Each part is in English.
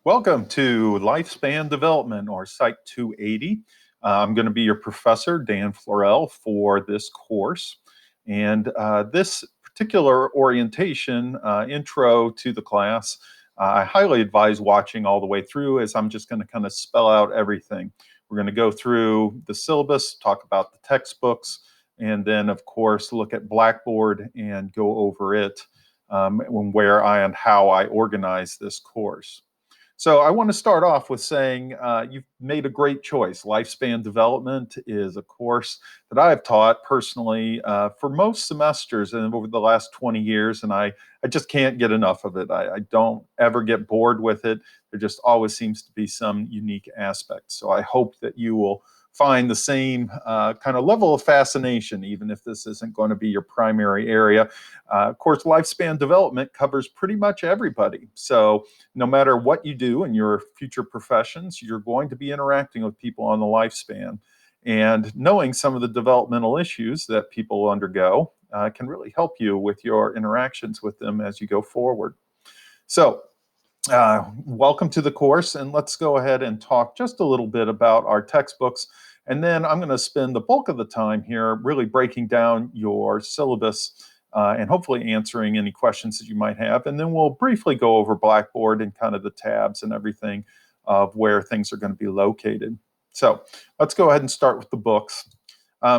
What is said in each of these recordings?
Welcome to Lifespan Development, or Psych 280. I'm going to be your professor, Dan Florell, for this course. And this particular orientation, intro to the class, I highly advise watching all the way through, as I'm just going to kind of spell out everything. We're going to go through the syllabus, talk about the textbooks, and then, of course, look at Blackboard and go over it, where and how I organize this course. So I want to start off with saying you've made a great choice. Lifespan Development is a course that I've taught personally for most semesters and over the last 20 years, and I just can't get enough of it. I don't ever get bored with it. There just always seems to be some unique aspect. So I hope that you will find the same kind of level of fascination, even if this isn't going to be your primary area. Of course, lifespan development covers pretty much everybody. So no matter what you do in your future professions, you're going to be interacting with people on the lifespan. And knowing some of the developmental issues that people undergo can really help you with your interactions with them as you go forward. So welcome to the course, and let's go ahead and talk just a little bit about our textbooks. And then I'm going to spend the bulk of the time here really breaking down your syllabus and hopefully answering any questions that you might have. And then we'll briefly go over Blackboard and kind of the tabs and everything of where things are going to be located. So let's go ahead and start with the books.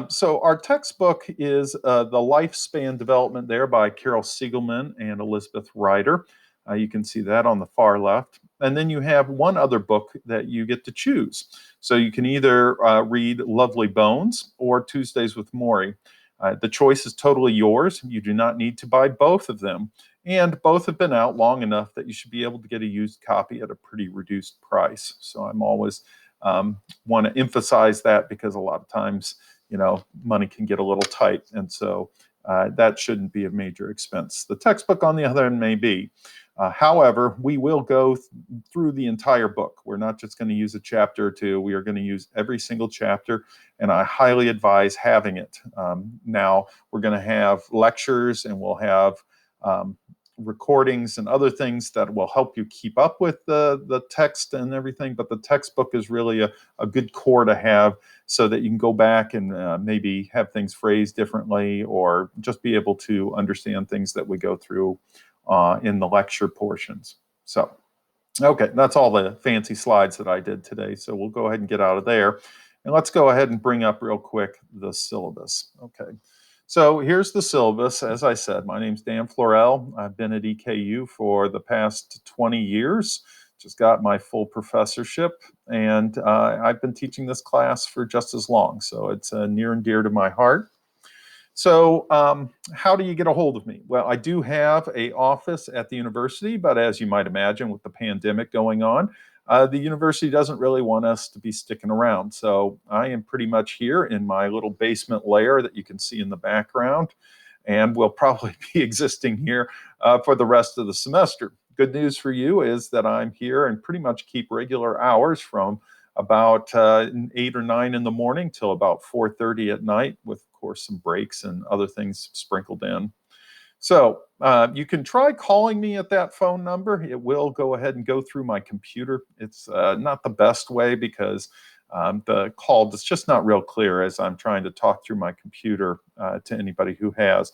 So our textbook is The Lifespan Development there by Carol Siegelman and Elizabeth Ryder. You can see that on the far left. And then you have one other book that you get to choose. So you can either read Lovely Bones or Tuesdays with Maury. The choice is totally yours. You do not need to buy both of them. And both have been out long enough that you should be able to get a used copy at a pretty reduced price. So I'm always want to emphasize that, because a lot of times, money can get a little tight. And so that shouldn't be a major expense. The textbook, on the other hand, may be. However, we will go through the entire book. We're not just going to use a chapter or two. We are going to use every single chapter, and I highly advise having it. Now, we're going to have lectures, and we'll have recordings and other things that will help you keep up with the text and everything, but the textbook is really a good core to have, so that you can go back and maybe have things phrased differently, or just be able to understand things that we go through in the lecture portions. So, okay, that's all the fancy slides that I did today. So we'll go ahead and get out of there. And let's go ahead and bring up real quick the syllabus. Okay, so here's the syllabus. As I said, my name's Dan Florell. I've been at EKU for the past 20 years. Just got my full professorship, and I've been teaching this class for just as long. So it's near and dear to my heart. So how do you get a hold of me? Well, I do have an office at the university, but as you might imagine, with the pandemic going on, the university doesn't really want us to be sticking around. So I am pretty much here in my little basement lair that you can see in the background, and will probably be existing here for the rest of the semester. Good news for you is that I'm here and pretty much keep regular hours from about 8 or 9 in the morning till about 4:30 at night, with, of course, some breaks and other things sprinkled in. So you can try calling me at that phone number. It will go ahead and go through my computer. It's not the best way, because the call is just not real clear as I'm trying to talk through my computer to anybody who has.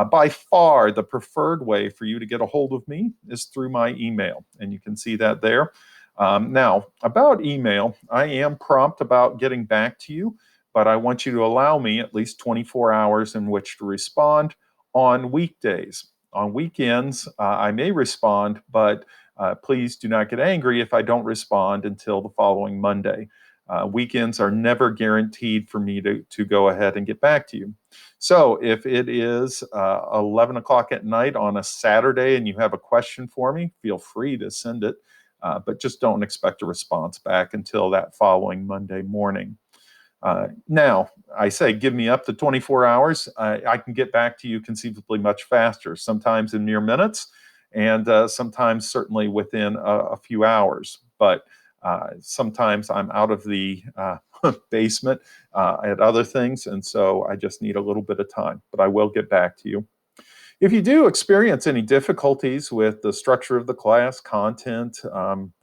By far, the preferred way for you to get a hold of me is through my email, and you can see that there. Now, about email, I am prompt about getting back to you, but I want you to allow me at least 24 hours in which to respond on weekdays. On weekends, I may respond, but please do not get angry if I don't respond until the following Monday. Weekends are never guaranteed for me to go ahead and get back to you. So if it is 11 o'clock at night on a Saturday and you have a question for me, feel free to send it. But just don't expect a response back until that following Monday morning. Now, I say give me up to 24 hours. I can get back to you conceivably much faster, sometimes in mere minutes, and sometimes certainly within a few hours. But sometimes I'm out of the basement at other things, and so I just need a little bit of time. But I will get back to you. If you do experience any difficulties with the structure of the class, content,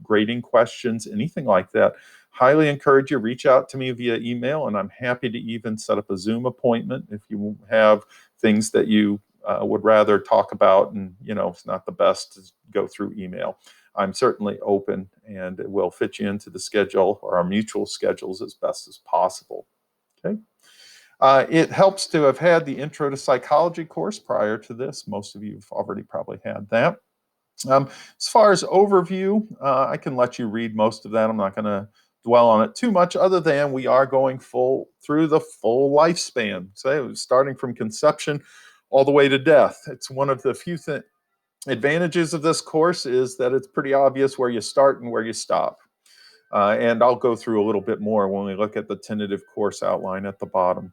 grading questions, anything like that, highly encourage you reach out to me via email, and I'm happy to even set up a Zoom appointment if you have things that you would rather talk about, and it's not the best to go through email. I'm certainly open and will fit you into the schedule or our mutual schedules as best as possible. Okay. It helps to have had the Intro to Psychology course prior to this. Most of you have already probably had that. As far as overview, I can let you read most of that. I'm not going to dwell on it too much, other than we are going through the full lifespan. So starting from conception all the way to death. It's one of the few advantages of this course is that it's pretty obvious where you start and where you stop. And I'll go through a little bit more when we look at the tentative course outline at the bottom.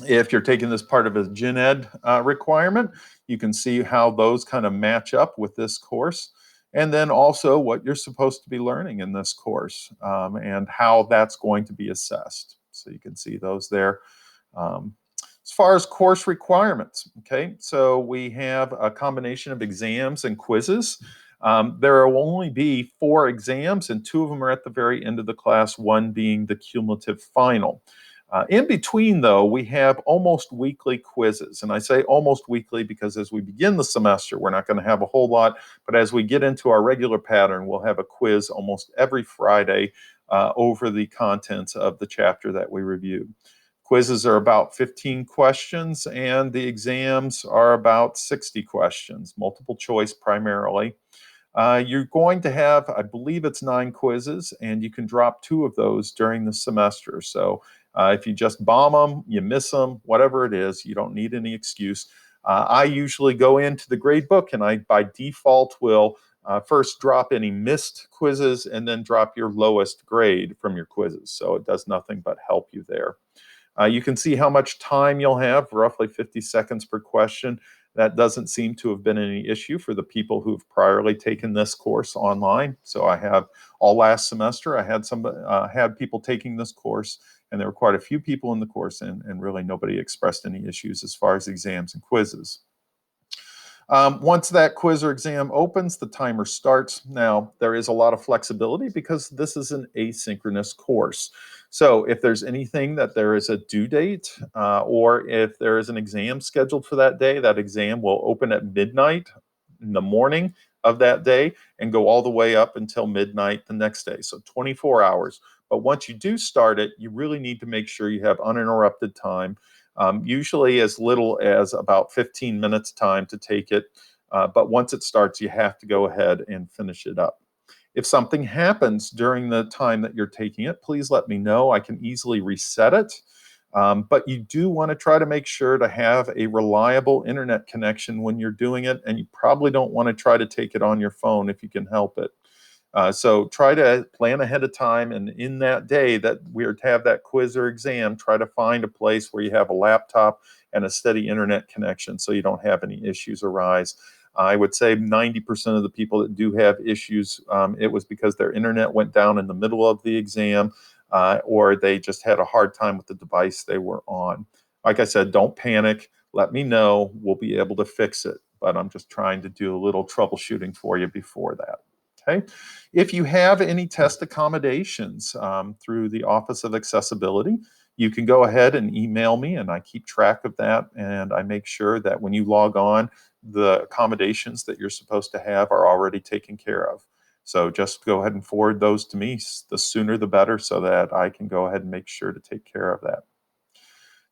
If you're taking this part of a gen ed requirement, you can see how those kind of match up with this course. And then also what you're supposed to be learning in this course and how that's going to be assessed. So you can see those there. As far as course requirements, okay, so we have a combination of exams and quizzes. There will only be 4 exams, and 2 of them are at the very end of the class, one being the cumulative final. In between, though, we have almost weekly quizzes. And I say almost weekly because as we begin the semester, we're not going to have a whole lot. But as we get into our regular pattern, we'll have a quiz almost every Friday over the contents of the chapter that we reviewed. Quizzes are about 15 questions, and the exams are about 60 questions, multiple choice primarily. You're going to have, I believe it's 9 quizzes, and you can drop 2 of those during the semester. So if you just bomb them, you miss them, whatever it is, you don't need any excuse. I usually go into the grade book, and I, by default, will first drop any missed quizzes and then drop your lowest grade from your quizzes. So it does nothing but help you there. You can see how much time you'll have, roughly 50 seconds per question. That doesn't seem to have been any issue for the people who've priorly taken this course online. So I have all last semester, I had people taking this course, and there were quite a few people in the course, and really nobody expressed any issues as far as exams and quizzes. Once that quiz or exam opens, the timer starts. Now, there is a lot of flexibility because this is an asynchronous course. So if there's anything that there is a due date or if there is an exam scheduled for that day, that exam will open at midnight in the morning of that day and go all the way up until midnight the next day. So 24 hours. But once you do start it, you really need to make sure you have uninterrupted time. Usually as little as about 15 minutes time to take it. But once it starts, you have to go ahead and finish it up. If something happens during the time that you're taking it, please let me know. I can easily reset it. But you do want to try to make sure to have a reliable internet connection when you're doing it, and you probably don't want to try to take it on your phone if you can help it. So try to plan ahead of time, and in that day that we're to have that quiz or exam, try to find a place where you have a laptop and a steady internet connection so you don't have any issues arise. I would say 90% of the people that do have issues, it was because their internet went down in the middle of the exam or they just had a hard time with the device they were on. Like I said, don't panic. Let me know. We'll be able to fix it. But I'm just trying to do a little troubleshooting for you before that. Okay. If you have any test accommodations through the Office of Accessibility, you can go ahead and email me, and I keep track of that, and I make sure that when you log on, the accommodations that you're supposed to have are already taken care of. So just go ahead and forward those to me. The sooner the better, so that I can go ahead and make sure to take care of that.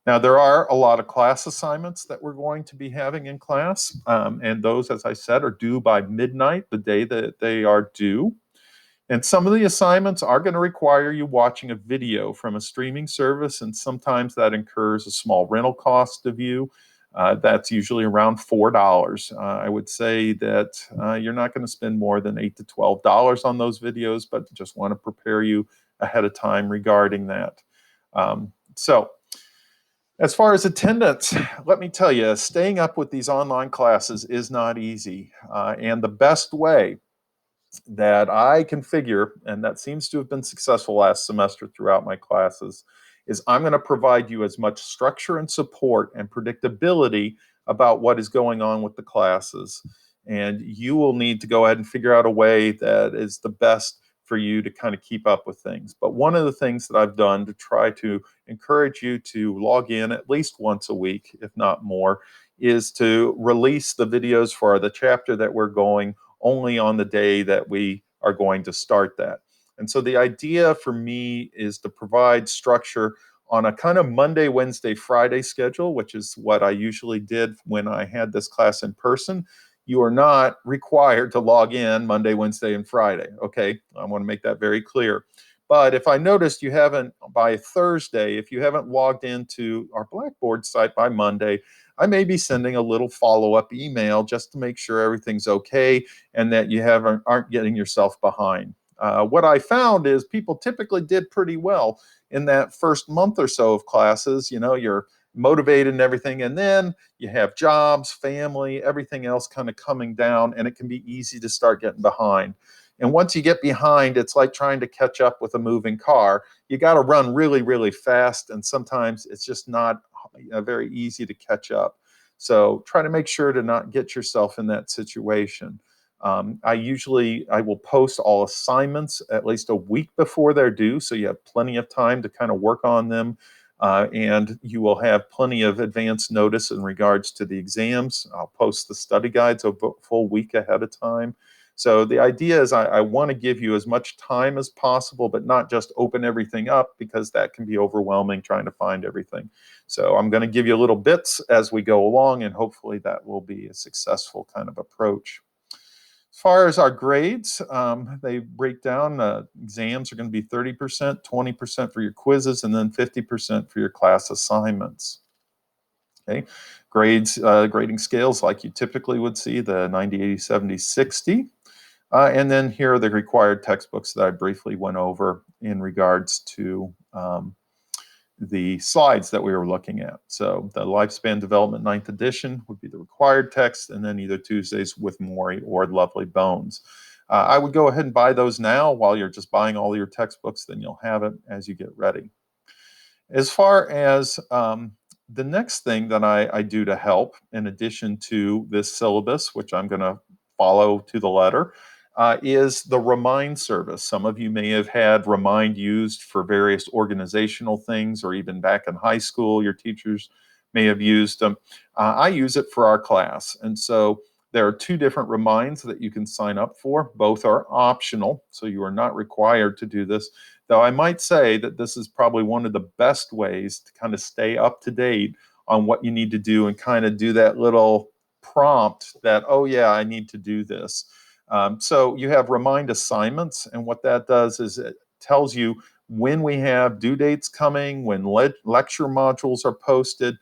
Now, there are a lot of class assignments that we're going to be having in class, and those, as I said, are due by midnight, the day that they are due. And some of the assignments are going to require you watching a video from a streaming service, and sometimes that incurs a small rental cost of you. That's usually around $4. I would say that you're not going to spend more than $8 to $12 on those videos, but just want to prepare you ahead of time regarding that. So as far as attendance, let me tell you, staying up with these online classes is not easy. And the best way that I can figure, and that seems to have been successful last semester throughout my classes, is I'm going to provide you as much structure and support and predictability about what is going on with the classes. And you will need to go ahead and figure out a way that is the best for you to kind of keep up with things. But one of the things that I've done to try to encourage you to log in at least once a week, if not more, is to release the videos for the chapter that we're going only on the day that we are going to start that. And so the idea for me is to provide structure on a kind of Monday, Wednesday, Friday schedule, which is what I usually did when I had this class in person. You are not required to log in Monday, Wednesday, and Friday. Okay, I want to make that very clear. But if I noticed you haven't, by Thursday, if you haven't logged into our Blackboard site by Monday, I may be sending a little follow-up email just to make sure everything's okay and that you aren't getting yourself behind. What I found is people typically did pretty well in that first month or so of classes. You know, you're motivated and everything, and then you have jobs, family, everything else kind of coming down, and it can be easy to start getting behind. And once you get behind, it's like trying to catch up with a moving car. You got to run really, really fast, and sometimes it's just not very easy to catch up. So try to make sure to not get yourself in that situation. I will post all assignments at least a week before they're due, so you have plenty of time to kind of work on them. And you will have plenty of advance notice in regards to the exams. I'll post the study guides a full week ahead of time. So the idea is I want to give you as much time as possible, but not just open everything up, because that can be overwhelming trying to find everything. So I'm going to give you little bits as we go along, and hopefully that will be a successful kind of approach. As far as our grades, they break down. Exams are going to be 30%, 20% for your quizzes, and then 50% for your class assignments. Okay, grades, grading scales like you typically would see, the 90, 80, 70, 60. And then here are the required textbooks that I briefly went over in regards to the slides that we were looking at. So the Lifespan Development 9th edition would be the required text, and then either Tuesdays with Maury or Lovely Bones. I would go ahead and buy those now while you're just buying all your textbooks, then you'll have it as you get ready. As far as the next thing that I do to help, in addition to this syllabus, which I'm going to follow to the letter, is the Remind service. Some of you may have had Remind used for various organizational things, or even back in high school, your teachers may have used them. I use it for our class. And so there are two different Reminds that you can sign up for. Both are optional, so you are not required to do this. Though I might say that this is probably one of the best ways to kind of stay up to date on what you need to do and kind of do that little prompt that, oh yeah, I need to do this. So you have Remind assignments, and what that does is it tells you when we have due dates coming, when lecture modules are posted.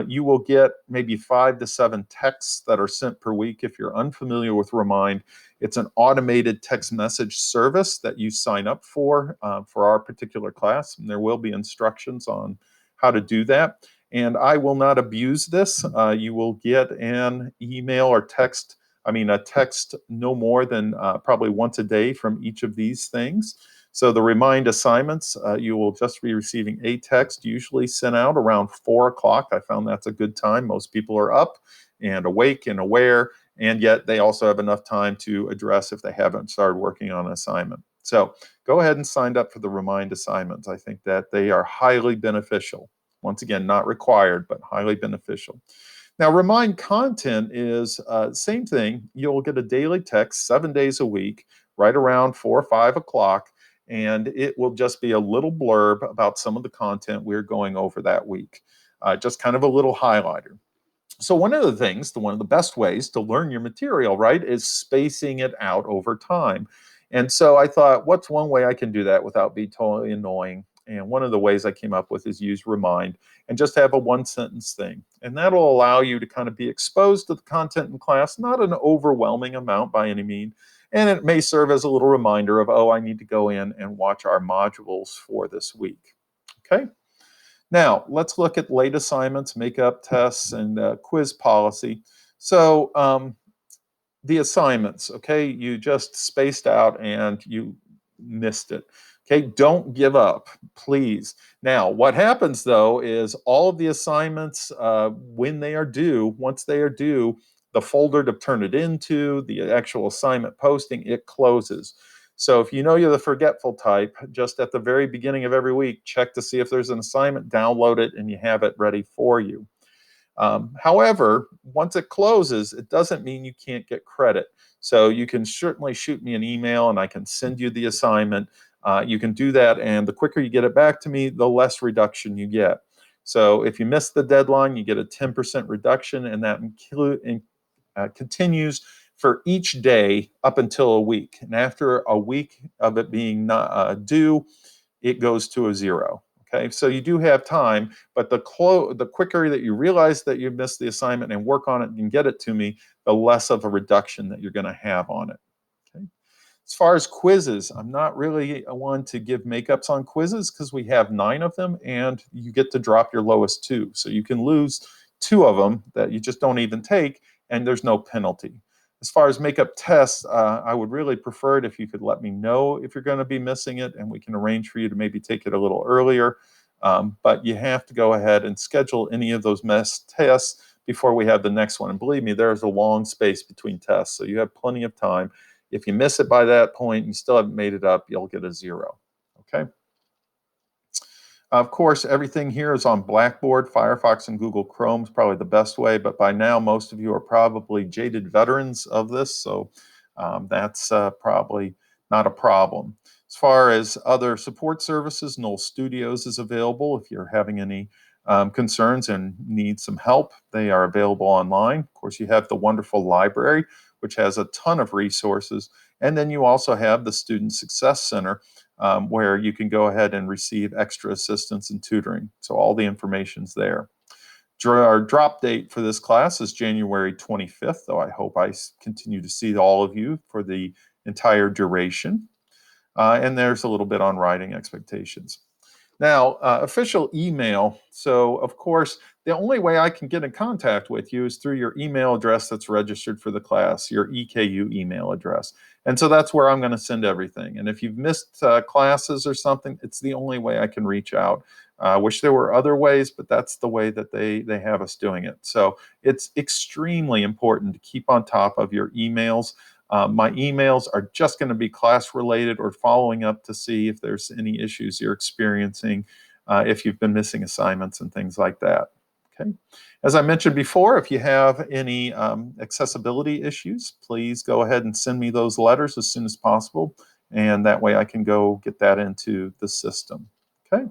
You will get maybe 5 to 7 texts that are sent per week. If you're unfamiliar with Remind, it's an automated text message service that you sign up for our particular class, and there will be instructions on how to do that. And I will not abuse this. You will get an email or text, a text no more than probably once a day from each of these things. So the Remind assignments, you will just be receiving a text, usually sent out around 4 o'clock. I found that's a good time. Most people are up and awake and aware, and yet they also have enough time to address if they haven't started working on an assignment. So go ahead and sign up for the Remind assignments. I think that they are highly beneficial. Once again, not required, but highly beneficial. Now, Remind content is same thing. You'll get a daily text 7 days a week, right around 4 or 5 o'clock, and it will just be a little blurb about some of the content we're going over that week, just kind of a little highlighter. So one of the best ways to learn your material, right, is spacing it out over time. And so I thought, what's one way I can do that without being totally annoying? And one of the ways I came up with is use Remind and just have a one-sentence thing. And that'll allow you to kind of be exposed to the content in class, not an overwhelming amount by any means. And it may serve as a little reminder of, oh, I need to go in and watch our modules for this week. Okay. Now, let's look at late assignments, makeup tests, and quiz policy. So the assignments, okay, you just spaced out and you missed it. Okay, don't give up, please. Now, what happens though is all of the assignments, when they are due, once they are due, the folder to turn it into, the actual assignment posting, it closes. So if you know you're the forgetful type, just at the very beginning of every week, check to see if there's an assignment, download it, and you have it ready for you. However, once it closes, it doesn't mean you can't get credit. So you can certainly shoot me an email and I can send you the assignment. You can do that, and the quicker you get it back to me, the less reduction you get. So if you miss the deadline, you get a 10% reduction, and that continues for each day up until a week. And after a week of it being not, due, it goes to a 0. Okay, so you do have time, but the quicker that you realize that you missed the assignment and work on it and get it to me, the less of a reduction that you're going to have on it. Okay. As far as quizzes, I'm not really one to give makeups on quizzes because we have 9 of them and you get to drop your lowest 2. So you can lose 2 of them that you just don't even take, and there's no penalty. As far as makeup tests, I would really prefer it if you could let me know if you're going to be missing it, and we can arrange for you to maybe take it a little earlier. But you have to go ahead and schedule any of those missed tests before we have the next one. And believe me, there's a long space between tests, so you have plenty of time. If you miss it by that point and you still haven't made it up, you'll get a 0. Okay. Of course, everything here is on Blackboard. Firefox and Google Chrome is probably the best way, but by now most of you are probably jaded veterans of this, so that's probably not a problem. As far as other support services, Knoll Studios is available if you're having any concerns and need some help. They are available online. Of course, you have the wonderful library, which has a ton of resources, and then you also have the Student Success Center, where you can go ahead and receive extra assistance and tutoring. So all the information's there. Our drop date for this class is January 25th, though I hope I continue to see all of you for the entire duration. And there's a little bit on writing expectations. Now, official email. So, of course, the only way I can get in contact with you is through your email address that's registered for the class, your EKU email address. And so that's where I'm going to send everything. And if you've missed classes or something, it's the only way I can reach out. I wish there were other ways, but that's the way that they have us doing it. So it's extremely important to keep on top of your emails. My emails are just going to be class related or following up to see if there's any issues you're experiencing, if you've been missing assignments and things like that. Okay. As I mentioned before, if you have any accessibility issues, please go ahead and send me those letters as soon as possible, and that way I can go get that into the system. Okay.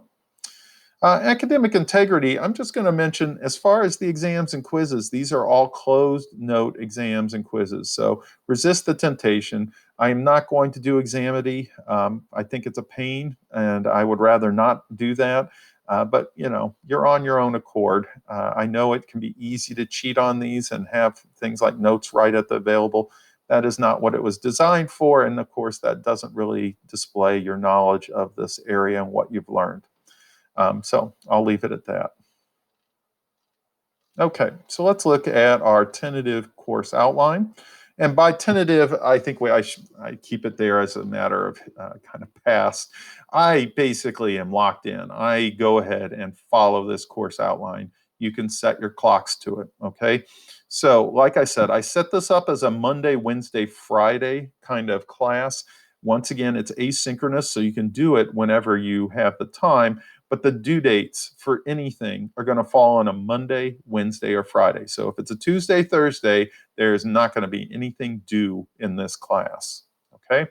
Academic integrity, I'm just going to mention, as far as the exams and quizzes, these are all closed note exams and quizzes. So resist the temptation. I am not going to do Examity. I think it's a pain, and I would rather not do that. But, you know, you're on your own accord. I know it can be easy to cheat on these and have things like notes right at the available. That is not what it was designed for. And, of course, that doesn't really display your knowledge of this area and what you've learned. So I'll leave it at that. Okay, so let's look at our tentative course outline. And by tentative, I think I keep it there as a matter of kind of past. I basically am locked in. I go ahead and follow this course outline. You can set your clocks to it, okay? So like I said, I set this up as a Monday, Wednesday, Friday kind of class. Once again, it's asynchronous, so you can do it whenever you have the time. But the due dates for anything are going to fall on a Monday, Wednesday, or Friday. So if it's a Tuesday, Thursday, there's not going to be anything due in this class. Okay?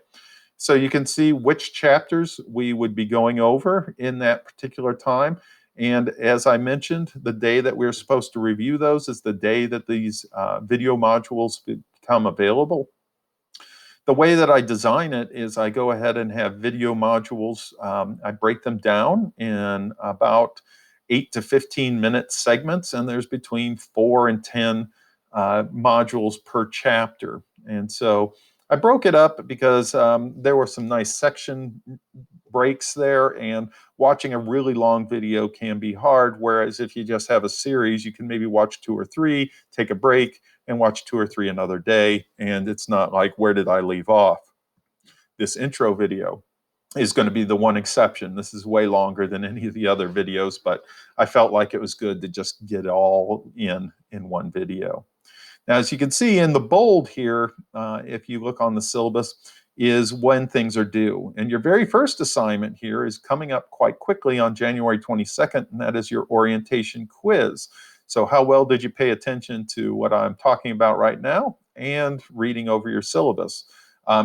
So you can see which chapters we would be going over in that particular time. And as I mentioned, the day that we're supposed to review those is the day that these video modules become available. The way that I design it is I go ahead and have video modules. I break them down in about 8 to 15 minute segments, and there's between 4 and 10 modules per chapter. And so I broke it up because there were some nice section breaks there, and watching a really long video can be hard, whereas if you just have a series, you can maybe watch 2 or 3, take a break, and watch 2 or 3 another day, and it's not like, where did I leave off? This intro video. is going to be the one exception. This is way longer than any of the other videos, but I felt like it was good to just get it all in one video. Now, as you can see in the bold here, if you look on the syllabus, is when things are due. And your very first assignment here is coming up quite quickly on January 22nd, and that is your orientation quiz. So how well did you pay attention to what I'm talking about right now and reading over your syllabus?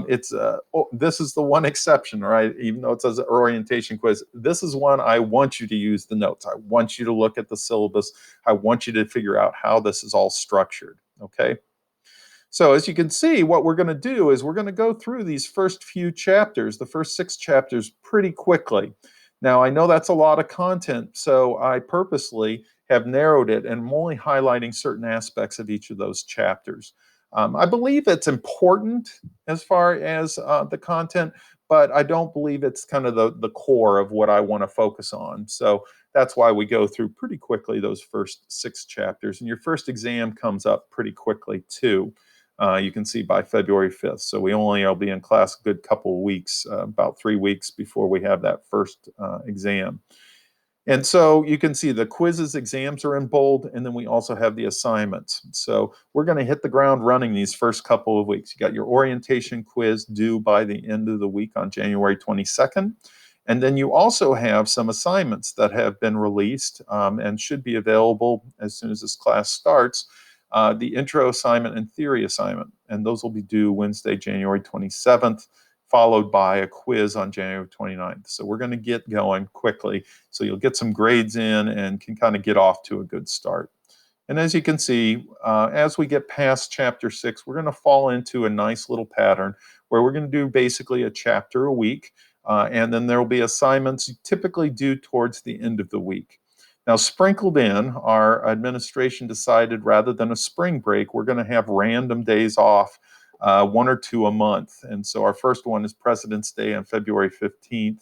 This is the one exception, right? Even though it says orientation quiz, this is one I want you to use the notes. I want you to look at the syllabus. I want you to figure out how this is all structured, okay? So as you can see, what we're going to do is we're going to go through these first few chapters, the first 6 chapters, pretty quickly. Now, I know that's a lot of content, so I purposely have narrowed it, and I'm only highlighting certain aspects of each of those chapters. I believe it's important as far as the content, but I don't believe it's kind of the core of what I want to focus on. So that's why we go through pretty quickly those first 6 chapters. And your first exam comes up pretty quickly, too. You can see by February 5th. So I'll be in class a good couple of weeks, about 3 weeks before we have that first exam. And so you can see the quizzes, exams are in bold, and then we also have the assignments. So we're going to hit the ground running these first couple of weeks. You got your orientation quiz due by the end of the week on January 22nd. And then you also have some assignments that have been released and should be available as soon as this class starts. The intro assignment and theory assignment, and those will be due Wednesday, January 27th, followed by a quiz on January 29th. So we're going to get going quickly, so you'll get some grades in and can kind of get off to a good start. And as you can see, as we get past chapter 6, we're going to fall into a nice little pattern where we're going to do basically a chapter a week, and then there will be assignments typically due towards the end of the week. Now, sprinkled in, our administration decided rather than a spring break, we're going to have random days off, 1 or 2 a month. And so our first one is President's Day on February 15th.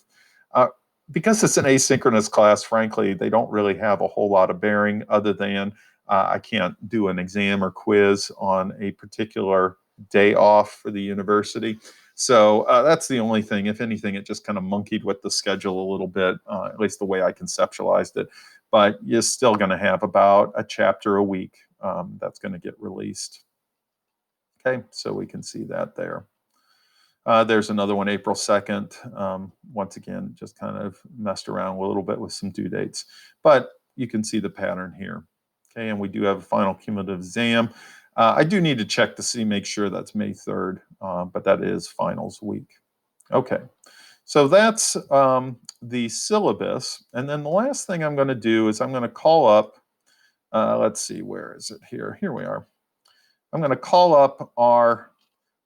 Because it's an asynchronous class, frankly, they don't really have a whole lot of bearing other than I can't do an exam or quiz on a particular day off for the university. So that's the only thing. If anything, it just kind of monkeyed with the schedule a little bit, at least the way I conceptualized it. But you're still going to have about a chapter a week that's going to get released. Okay, so we can see that there. There's another one, April 2nd. Once again, just kind of messed around a little bit with some due dates. But you can see the pattern here. Okay, and we do have a final cumulative exam. I do need to check to see, make sure that's May 3rd, but that is finals week. Okay, so that's the syllabus. And then the last thing I'm going to do is I'm going to call up, let's see, where is it here? Here we are. I'm going to call up our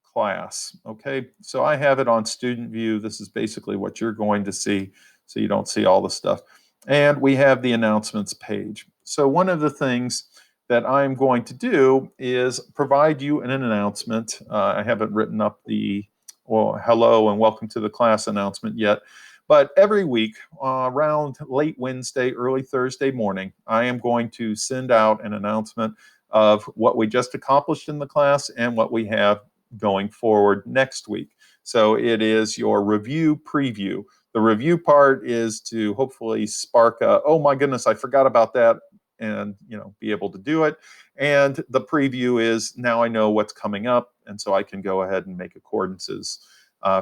class. Okay, so I have it on student view. This is basically what you're going to see, so you don't see all the stuff. And we have the announcements page. So one of the things that I'm going to do is provide you an announcement. I haven't written up the hello and welcome to the class announcement yet, but every week around late Wednesday, early Thursday morning, I am going to send out an announcement of what we just accomplished in the class and what we have going forward next week. So it is your review preview. The review part is to hopefully spark a, oh my goodness, I forgot about that, and be able to do it. And the preview is, now I know what's coming up, and so I can go ahead and make accordances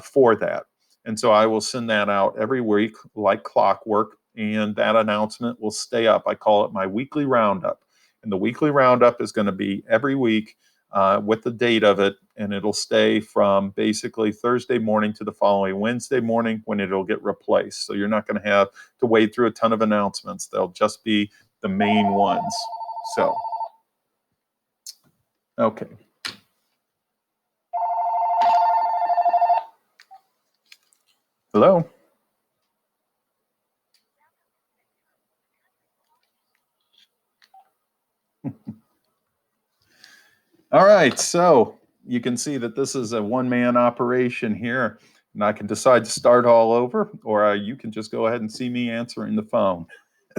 for that. And so I will send that out every week like clockwork, and that announcement will stay up. I call it my weekly roundup. And the weekly roundup is going to be every week with the date of it, and it'll stay from basically Thursday morning to the following Wednesday morning when it'll get replaced. So you're not going to have to wade through a ton of announcements. They'll just be the main ones. So, okay. Hello? All right, so you can see that this is a one-man operation here, and I can decide to start all over, or you can just go ahead and see me answering the phone.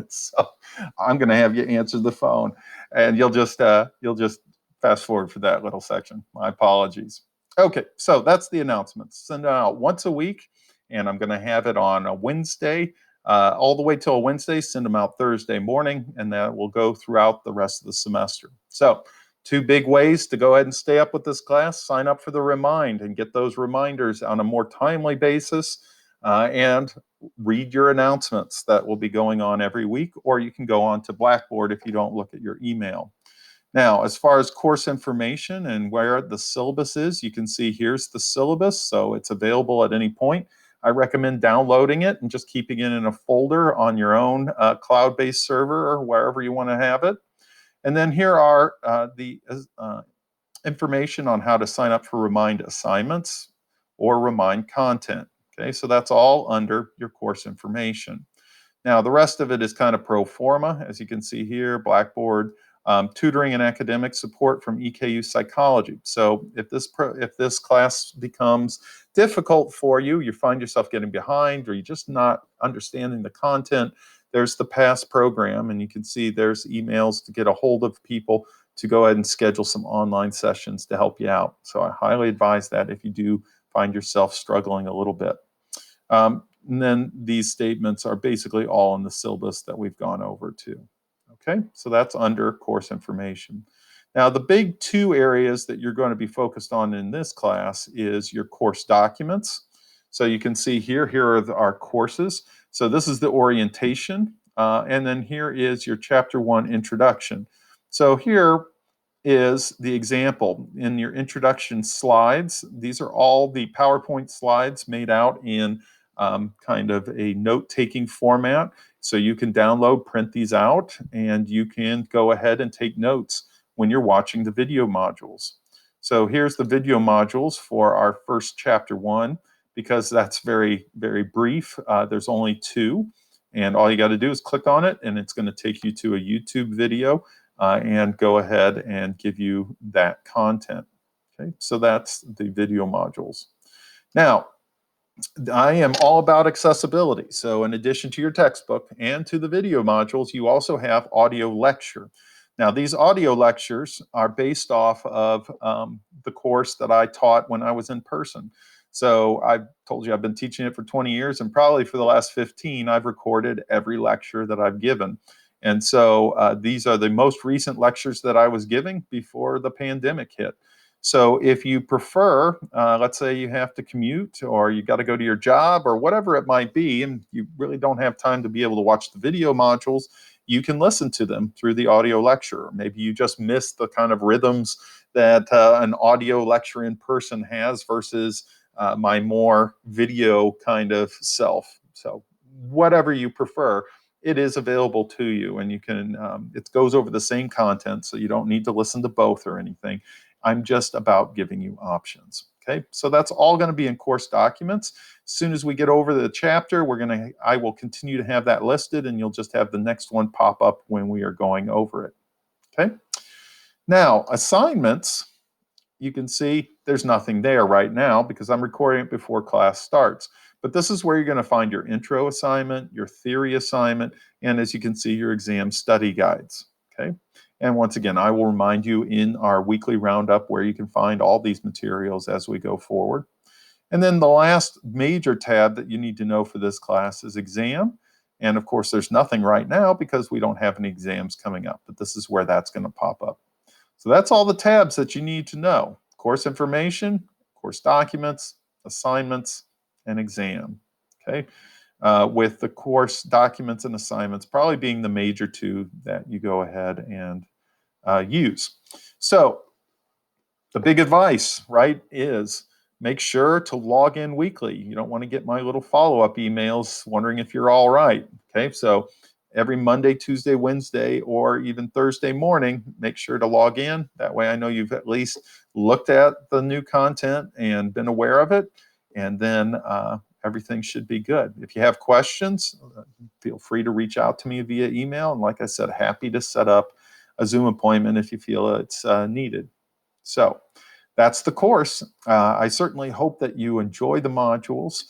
So I'm going to have you answer the phone, and you'll just fast forward for that little section. My apologies. Okay, so that's the announcements. Send it out once a week, and I'm going to have it on a Wednesday, all the way till Wednesday, send them out Thursday morning, and that will go throughout the rest of the semester. So 2 big ways to go ahead and stay up with this class: sign up for the Remind and get those reminders on a more timely basis, and read your announcements that will be going on every week, or you can go on to Blackboard if you don't look at your email. Now, as far as course information and where the syllabus is, you can see here's the syllabus, so it's available at any point. I recommend downloading it and just keeping it in a folder on your own cloud-based server or wherever you want to have it. And then here are the information on how to sign up for Remind assignments or Remind content. Okay, so that's all under your course information. Now, the rest of it is kind of pro forma, as you can see here: Blackboard, tutoring and academic support from EKU Psychology. So if this class becomes difficult for you, you find yourself getting behind, or you're just not understanding the content, there's the past program, and you can see there's emails to get a hold of people to go ahead and schedule some online sessions to help you out. So I highly advise that if you do find yourself struggling a little bit. And then these statements are basically all in the syllabus that we've gone over too. Okay, so that's under course information. Now, the big 2 areas that you're going to be focused on in this class is your course documents. So you can see here are our courses. So this is the orientation, and then here is your Chapter 1 introduction. So here is the example in your introduction slides. These are all the PowerPoint slides made out in kind of a note-taking format. So you can download, print these out, and you can go ahead and take notes when you're watching the video modules. So here's the video modules for our first Chapter 1, because that's very, very brief. There's only 2, and all you got to do is click on it, and it's going to take you to a YouTube video and go ahead and give you that content. Okay, so that's the video modules. Now, I am all about accessibility. So in addition to your textbook and to the video modules, you also have audio lecture. Now, these audio lectures are based off of the course that I taught when I was in person. So I've told you I've been teaching it for 20 years, and probably for the last 15, I've recorded every lecture that I've given. And so these are the most recent lectures that I was giving before the pandemic hit. So if you prefer, let's say you have to commute, or you got to go to your job, or whatever it might be, and you really don't have time to be able to watch the video modules, you can listen to them through the audio lecture. Maybe you just miss the kind of rhythms that an audio lecture in person has versus my more video kind of self. So whatever you prefer, it is available to you, and you can, it goes over the same content, so you don't need to listen to both or anything. I'm just about giving you options. Okay, so that's all going to be in course documents. As soon as we get over the chapter, I will continue to have that listed, and you'll just have the next one pop up when we are going over it. Okay, now assignments, you can see there's nothing there right now because I'm recording it before class starts. But this is where you're going to find your intro assignment, your theory assignment, and as you can see, your exam study guides. Okay. And once again, I will remind you in our weekly roundup where you can find all these materials as we go forward. And then the last major tab that you need to know for this class is exam. And of course, there's nothing right now because we don't have any exams coming up, but this is where that's going to pop up. So that's all the tabs that you need to know: course information, course documents, assignments, and exam. Okay. With the course documents and assignments probably being the major 2 that you go ahead and use. So the big advice, right, is make sure to log in weekly. You don't want to get my little follow-up emails wondering if you're all right. Okay, so every Monday, Tuesday, Wednesday, or even Thursday morning, make sure to log in. That way I know you've at least looked at the new content and been aware of it, and then everything should be good. If you have questions, feel free to reach out to me via email. And like I said, happy to set up a Zoom appointment if you feel it's needed. So that's the course. I certainly hope that you enjoy the modules.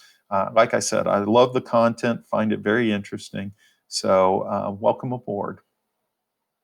Like I said, I love the content, find it very interesting. So welcome aboard.